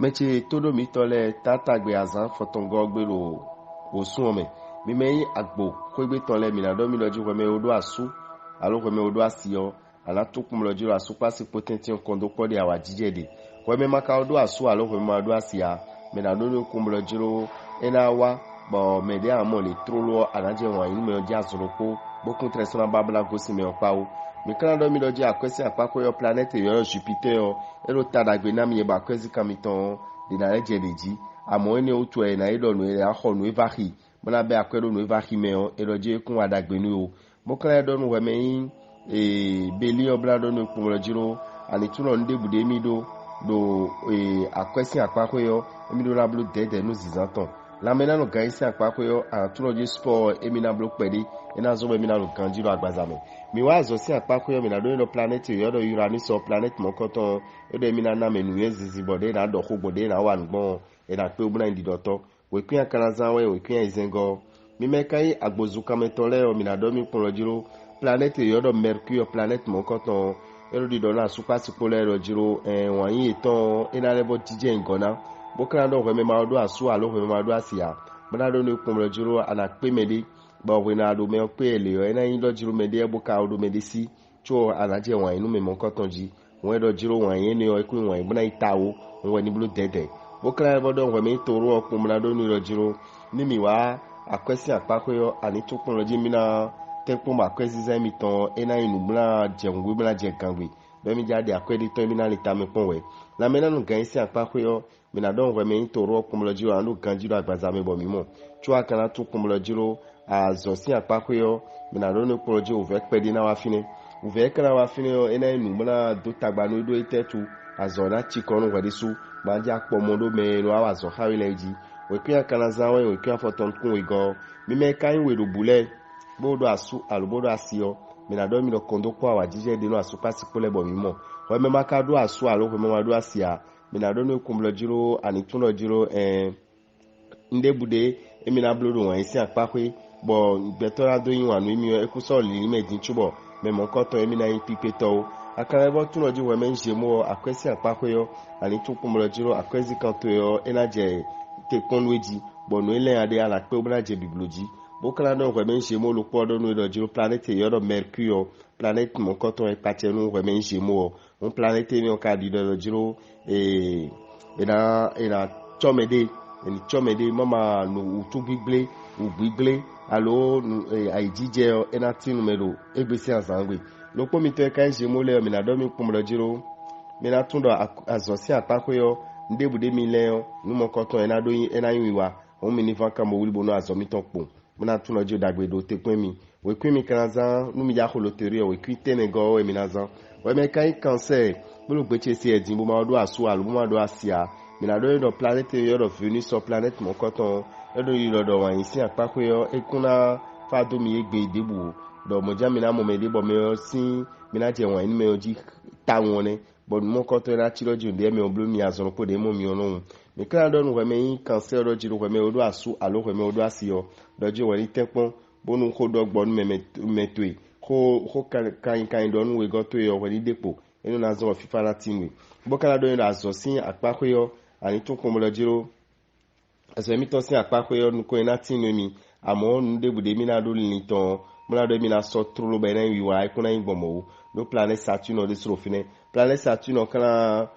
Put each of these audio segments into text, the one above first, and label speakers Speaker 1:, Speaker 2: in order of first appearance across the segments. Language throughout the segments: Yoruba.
Speaker 1: meche todo mi tole tatagbe azan fotongo gbero osun ome mi meyi agbo kwegbe tole mi na do mi loju we me odo asu alo we me odo asio ala tukun loju asu pasi potential kondo pode awa jijede we me maka odo asu alo we me odo asia me na do no kum loju ena wa bo me de amo le trolo anaje won yin me oja zoropo bokun tresona babla gosi me opawo mi kana do mi loju akwesi apako yo planet yo Jupiter yo ero tadagbe na mi ba kwesi kamiton de na ejedeji amo eni otu e na ido no e ahonu evahi mona be akwedo no evahi me o eroje kun adagbe ni o mo kana do no we me beli oblado no kumolojiro ani tuno ndebude mi do akwesi apako yo emi do lablu dede no zizanton la mena no gaisi apako yo atuloji sport emi na blo pedi ena zo emi na lo kanjiro agbazame mi wa zo si apako yo mi na do no planet yo do Uranus o planet mokoton edo emi na menu yezizi bode na do ko bode na wa ngbon e na pe obuna ndidoto we kun kanazan we kun izengo mi mekai agbozuka metole o mi na do mi polojiro planet yo do Mercure planet mokoton ero di do na super polaire jiro won yi ton ina lebo tije ngona bokra do we me ma do asu alo we ma do asia bana do ni polojiro ana pe mede ba we na do me pe ele yo ina yin do jiro mede e boka do medisi cho anaje won inu me mokoton ji won do jiro won yin ni o ikun won ibuna itawo won ni blu dede bokra bo do we me toru okun bana do ni do jiro ni mi wa akwesi apako yo ani tukun loji mi na tepo ma kwesi zemi ton ena inu bla jengwe bla jengangwe be mi jade akwedi ton mi na leta mi ponwe la mena no gan isi apako yo mi na don we me toro okumoloji wa anu ganjiro agbaza mi bo mi mo chua kana tu kumolojiro azosi apako yo mi na don okumoloji o ve pedi na wa fine o ve kana wa fine yo ena inu bla do tagba no do itetu azona chikonu wedisu ma ja pomodo me no awazo hawileji we kia kana zawe we kia foton kun we go mi me kan we do bule bodo asu alubodo asio mi na do mi no kondo kwa wa jije de no asu pasi pole bo mi mo we me maka do asu alo we me ma do asia mi na do no kumlo jiro ani tuno jiro ndebude emi na blodo won isi apakwe bo betora do yin wanu mi e ku so li medin chubo me mo koto emi na yin pipe to akara bo tuno jiro we me nje mo akwesi apakwe yo ani tu kumlo jiro akwesi kanto yo enaje te konweji bo no ele ade ala pe obna je bibloji bokala do we menje mo lo podo no do jiro planet yo do Mercure planet mo koton e patenu we menje mo on planet ni o ka di do jiro ina chomede mama no utugigble ugbigle alo aijije ena tin numero egbesi azangbe lo po mi to e ka je mo le mi na do mi pom do jiro mi na tun do azosi apako yo ndebude mi le nu mo koton ena do ena yin wa on mi ni vanka mo wulbo no azomi ton po muna tuno jo dagbe do te kwemi we kwemi kanazan nu mi ja ko loterie we kwite ne go we minazan we me kai cancer bulu gbeche si edin bo ma do asu alu bo ma do asia mi na do planet yo do Venus so planet mo koton e do yi do wan isi apako yo ekuna fa do mi egbe idebu do mo ja mi na mo me de bo me sin mi na je wan ni me oji ta won ne bo mo koton na chiroju de mi oblu mi azon po de mo mi onu mi kana do nu we me cancer do jiro we me odo asu alo we me odo asio dojo wari tepon bonu ko dogbo nu metwe ko kan don we go to yo wari depo enu na zo fifa na tinwe bokala do ndo azo sin apako yo ani tun ko mo lojiro aso mi to sin apako yo nu ko ina tinwe mi amo nu debude mi na do ni ton mo na do mi na so trolo be na wiwa ikuna ingbomo no planet Saturn de srofine planet Saturn kana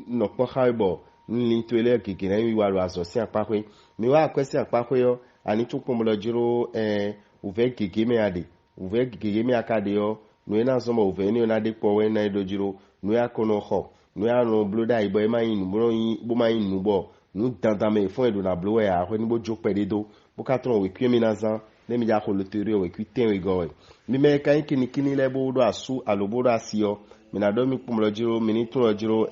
Speaker 1: no po haibo ni to ele keke na wiwa lo azo sin apako mi wa kwesi apako yo ani tun ko mo lojiro uve gege me ade uve gege me akade yo no ena so mo uve ni na de po we na dojiro no ya kono ho no ya no bloda ibo e ma yin bro yin bo ma yin nubo no dandan me fun edo na blow ya ho ni bo jo pede do bo ka tron we kwi mi na zan le mi ja ko loterio we kwi ten we go mi me kan kini le bo do asu alobo do asio mi na do mi po mo lojiro mi ni tun lojiro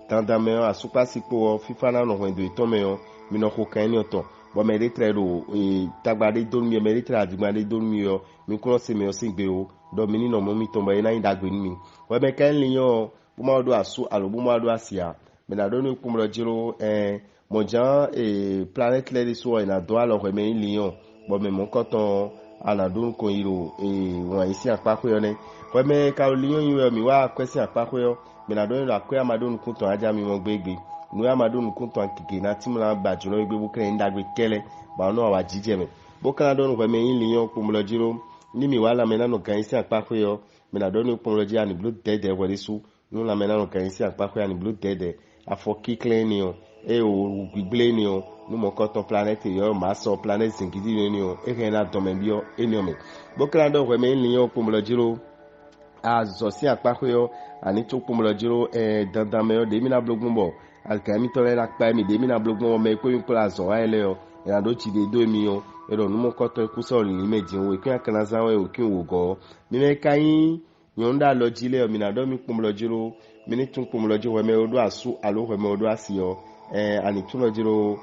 Speaker 1: dandan me asu pasipo fifa na no ho ndo ito me yo mi no ko kan ni oto bo me de tredo tagbade don mi me de tra agbade don mi yo mi ko se mi o sin gbe o do mi ni no mo mi ton bo ina indagbe ni mi wo be kan liyan bo ma do asu alo bo ma do asia me na do ni ko mo jiro mo jan planet le so ina do alo ko me liyan bo me mo ko ton ana do ko iro won isi apako yo ne wo me ka liyan yin mi wa kwesi apako yo me na do ni akwe amado nu kun ton aja mi mo gbegbe no ya madu nu kunto ankike na timla ba julo igbe bukre ndagbe kele ba no wa jijeme bokana don ko me yin liyon pomlo jiro ni mi wala mena no kan isi apako yo mena don pomlo jira ni blue dede wele su no la mena no kan isi apako ya ni blue dede afo kikle ni o e o gbigble ni o no mo koton planet yo ma so planet singidi ni o e ken na do me bio eni o me bokana don ko me yin liyon pomlo jiro azosi apako yo ani to pomlo jiro dandan me yo de mi na blogun bo alkami tole la pa mi de mi na blogun me ko yin pla zo wa ele yo ina do ti de do mi yo ero numo koto ikuso ni meji wo kin akana zawe o kin wo go mi me kayin yonda lo jile o mi na do mi pomlo jiro mi ni tun pomlo jiro we me odo asu alo we me odo asiyo ani tun lo jiro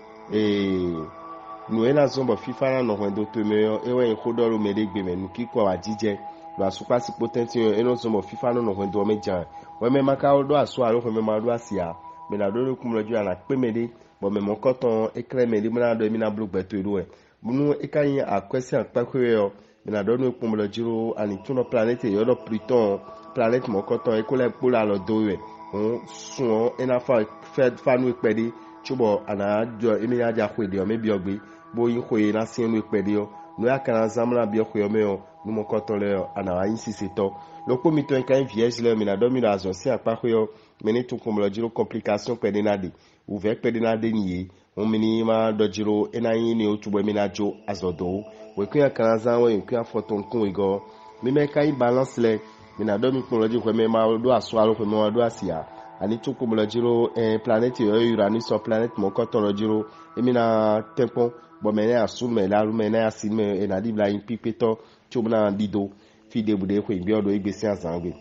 Speaker 1: nu ena zombo fifa na no do to me yo ewe yin kodoro me de gbe me nu kiko wa jije lo asupa si potenti yo eno zombo fifa no do me jan we me maka odo asu alo we me ma odo asiya me na do pomlo jiro na pe me de bo me mo koton ekre me de mo na do mi na blogbe to ero bunu ikayin akwesi akpakwe yo mina donu pomlo jiro ani tuno planet yo do Pluton planet mo koton ekole pola lo dowe on sun ena fa nu ipede chubo ana jo emi ya ja kwede o mebi ogbe bo yin koye na sin nu ipede yo no ya kana zamla bi okoyo me yo nu mo koton le ana wa yin siseto lo po mi to ikayin vierge le mina do mi do azosi akpakwe yo meni tun pomlo jiro complication pede na de ouvert pede na de niye on minima dojiro enayin ni otubo mina jo azodo we kuya kanza we kuya foton kun ego mi me kai balance le mina do mi pomloji ko me ma do aso alo ko me do asia ani tu pomlojiro planet yo Uranus so planet mo ko tolojiro emina tempo bo me na asu me la ru me na asi me e na di bla yin pipeto chubna dido fi de bude ko bi odo igbesi azangbe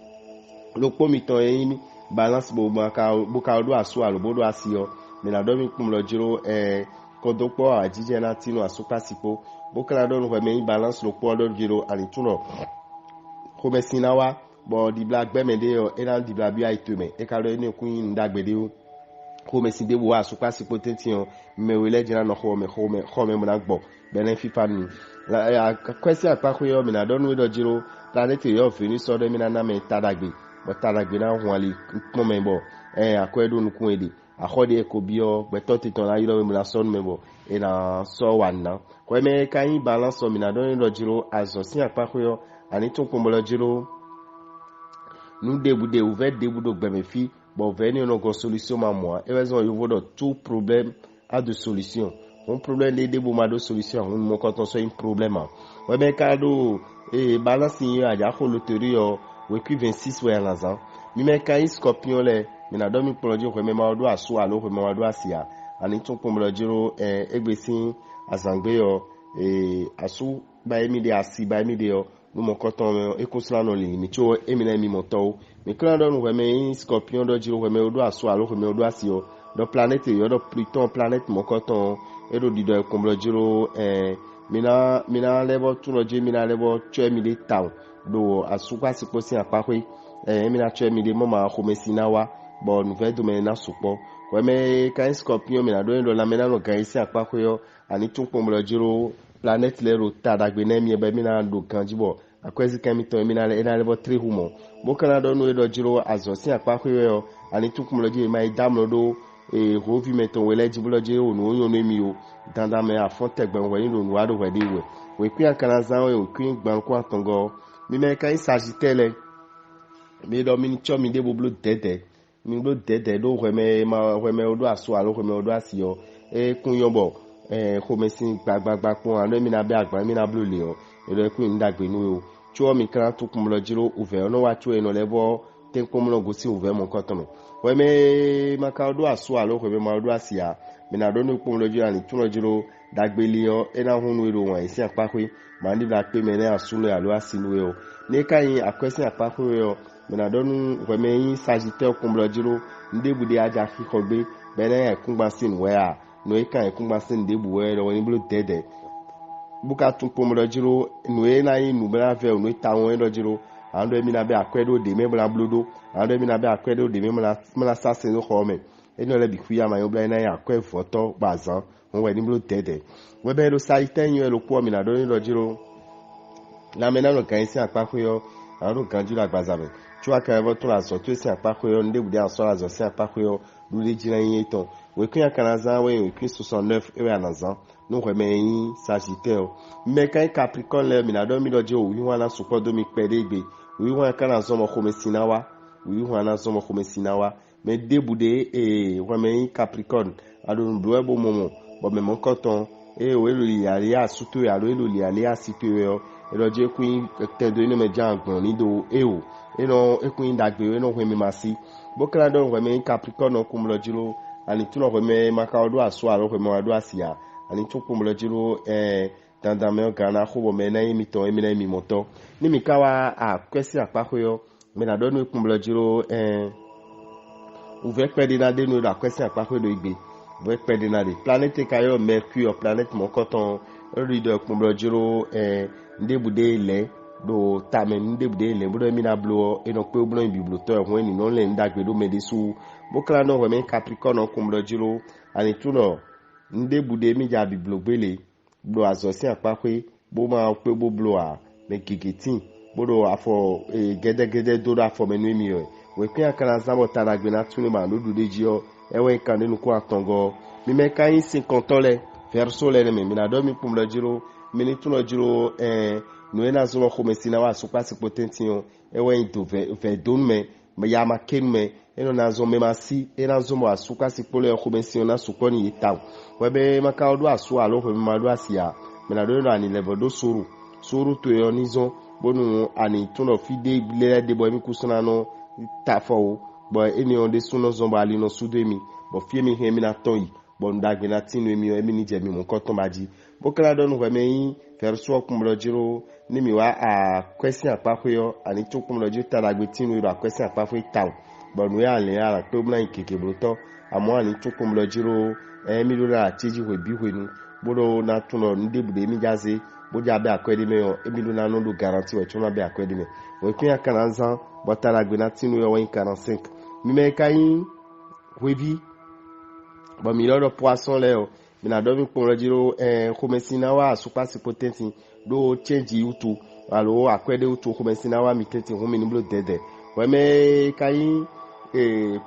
Speaker 1: lo po mi ton yin balance bo ka do aso alo bo do asio mina do mi pomlo jiro kodopo ajije na tinu asupa sipo bokala do no me balance lo po do jiro ani tuno ko be sinawa bo di black be me de o ena di black bi aitume e ka do ni kun ndagbede o ko me sin de wo asupa sipo tention me we le jira no ko me mo na gbo be na fifa ni la kwesi apako yo mina do no do jiro planet yo fini so do mina na me tadagbe bo tadagbe na hu ali mo me bo akwedo nukun ede akode ekobio beto titon la yiro me la son mebo e na so wana ko me kan balance mi na don lo jiro azosi apako yo ani tun pomlo jiro nu debude ouvert debudo gbemefi bo venir no go solution ma moi e raison yo vodo tout problème a de solution un problème de debu ma de solution un mo quand on so un problème ko me kado balance yo aja ko loterie yo we qui 26 we lazan mi me kan scorpion le mina do mi pomlo jiro ko me ma do asu alo ko me ma do asia ani tun pomlo jiro egbesin azangbe yo asu ba emi de asi ba emi de yo no mo koton e kusla no li mi cho emi na mi moto mi kran do no me scorpion do jiro ko me do asu alo ko me do asio do planet yo do Pluton planet mo koton e do di do pomlo jiro mina lebo tun lo je mina lebo cho emi de town do asu kwa sipo sin apakwe emi na cho emi de mo ma ko me sinawa bo nouvelle domaine na supo we me kan scorpion mi na do la mena no kan isi apako yo ani tun pomlo jiro planet le ro tadagbe na mi e be mi na do kan jibo akwezi kan mi to mi na le bo 3 humo bo kan do no do jiro azosi apako yo ani tun pomlo jiro mai damlo do rovi meton we le jibulo jiro no yo no mi o danda me afonte gbe we ni no wa do we de we ku an kan zan we ku gban ko atongo mi me kan sagitele mi do mi cho mi de bo blue dede mi gbo dede do weme odo aso alo weme odo asio kun yombo ko me sin gbagbagba kun alo mi na be agba mi na blue le o ero kun ndagbe nu o chuo mi kan to kun lo jiro uve no wa chuo eno lebo ten kun lo go si uve mo kotono weme maka odo aso alo weme ma odo asia mi na do nu kun lo jiro ani tun lo jiro dagbe le o ena hunu ero won isi apakwe ma ndi bla pe me na asu lo alo asinu o ne kan akwesi apakwe o mina donu weme Sagittaire kumblo jiro ndebude aja kikogbe bene ekungbasin wea no eka ekungbasin debu we ro ni blu dede buka tun pomlo jiro no e na yin nubra ve no ta won ro jiro ando emi na be akwedo de me bla bludo ando emi na be akwedo de me mla sase no khome eno le bikuya ma yo bla na ya akwe foto bazan won we ni blu dede we be lo Sagittaire yo lo po mi na do ro jiro la mena no kan si apako yo aro kan jira gbazabe chua ka evo to la so to si apako yo ndebude aso la so si apako yo le jina yin ton we kun akanazan we kun 69 e anazan no remeyin Sagittaire me kan Capricorne le mi na do mi do je o wi wana supo do mi pede igbe wi wana kanazan mo ko mesinawa wi wana zo mo ko mesinawa me debude remeyin Capricorne adon do bo momo bo me mon koton o elo li ale asuto ya lo elo li ale asito yo elo je kun tedo ni me jangbon ni do o eno ekun dagbe eno hwe mi masi bokala don hwe mi Capricorne kumlo jiro ani tuno hwe mi makawdo aso alo hwe mi wado asia ani tun kumlo jiro dandame gana khubo me na yimi to emi na yimi moto ni mikawa a kwesi apakhoyo me na don kumlo jiro ouvert pede na de no la kwesi apakhoyo do igbe ouvert pede na de planète kayo Mercure planète mon coton rido kumlo jiro ndebude ile do tamen ndebude le bodo mi na blo eno pe oblo biblo to ehun ni no le ndagbe do medesu bokla no we Capricorne kumlo jiro ani tuno ndebude mi ja biblo gbele blo azosi apakwe bo ma pe bo blo a me gigitin bodo afọ gede do afọ menu mi yo we pin akara zamo taragbe na tuni ma do de jio ewe kan nínú ko atongo mi me kan 50 le verso le me mi na do mi kumlo jiro mi ni tuno jiro no ena zo ko mesina wa so pasi potention ewe into ve don me ya ma ken me eno na zo me masi ena zo mo asuka si pole ko mesina na so ko ni itaw we be maka odo aso alo ko ma do asia me na do no ani level do suru to yo nizon bonu ani tuno fide le de boy mi kusuna no tafo boy eni on de suno zomba ali no sudemi bo fie mi he mi na ton yi bon dagbe na tinu emi o emi ni je mi mo ko ton baji bokala don we me verso kumlo jiro ni mi wa a question apakhoyo ani to kumlo jiro taragbe tinu iro a question apakho itaw bon we ale ara pe obna ikeke broto amo ani to kumlo jiro mi lo ra tiji we bi we nu bodo na tuno ndebude mi jaze boja be akwedi me o emi lo na no do guarantee we tuma be akwedi me we kun akananzan bo taragbe na tinu yo 45 mi me kayin webi bon mi lo poisson le o mi na do mi kumlo jiro komesina wa supasi potensi do change yutu alo akwede utu komesina wa mi tete hu mi ni blo dede we me kayin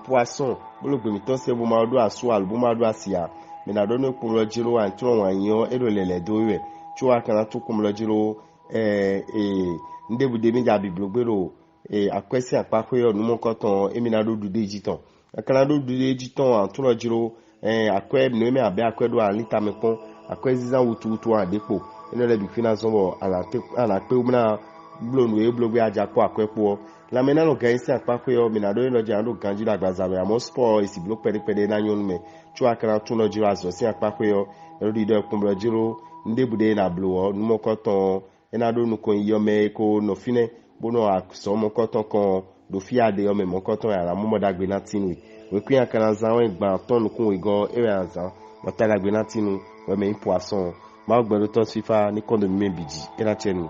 Speaker 1: poisson bolo gbe mi to se bo ma do aso alo bo ma do asia mi na do no kumlo jiro an tun wan yan ero lele do re chu akana to kumlo jiro ndebude mi ja biblo gbero akwesi apakwe onumo koton emi na do dude jiton akana do dude jiton an tun jiro akwe no me abe akwe do an lita mepon akwe zizan wutu an depo eno le bi finance bo ala pe umna blonu e blogbe aja ko akwepo la mena no gainsi apakwe o mina do no jando ganji la gbazawe amo sport isi blog pede na nyonu me chu akana tun no jiro azo si apakwe o ero di do kumbro jiro ndebude na blo numo koton ena do nu ko yome ko no fine bono akso mo koton kon do fiade yo me mo koton ara mo modagbe na tinwi we kun akana zan we gba ton kun we go e anzan mo talagbe na tinu we me poisson ma gbero to fifa ni kondo mi biji era chenu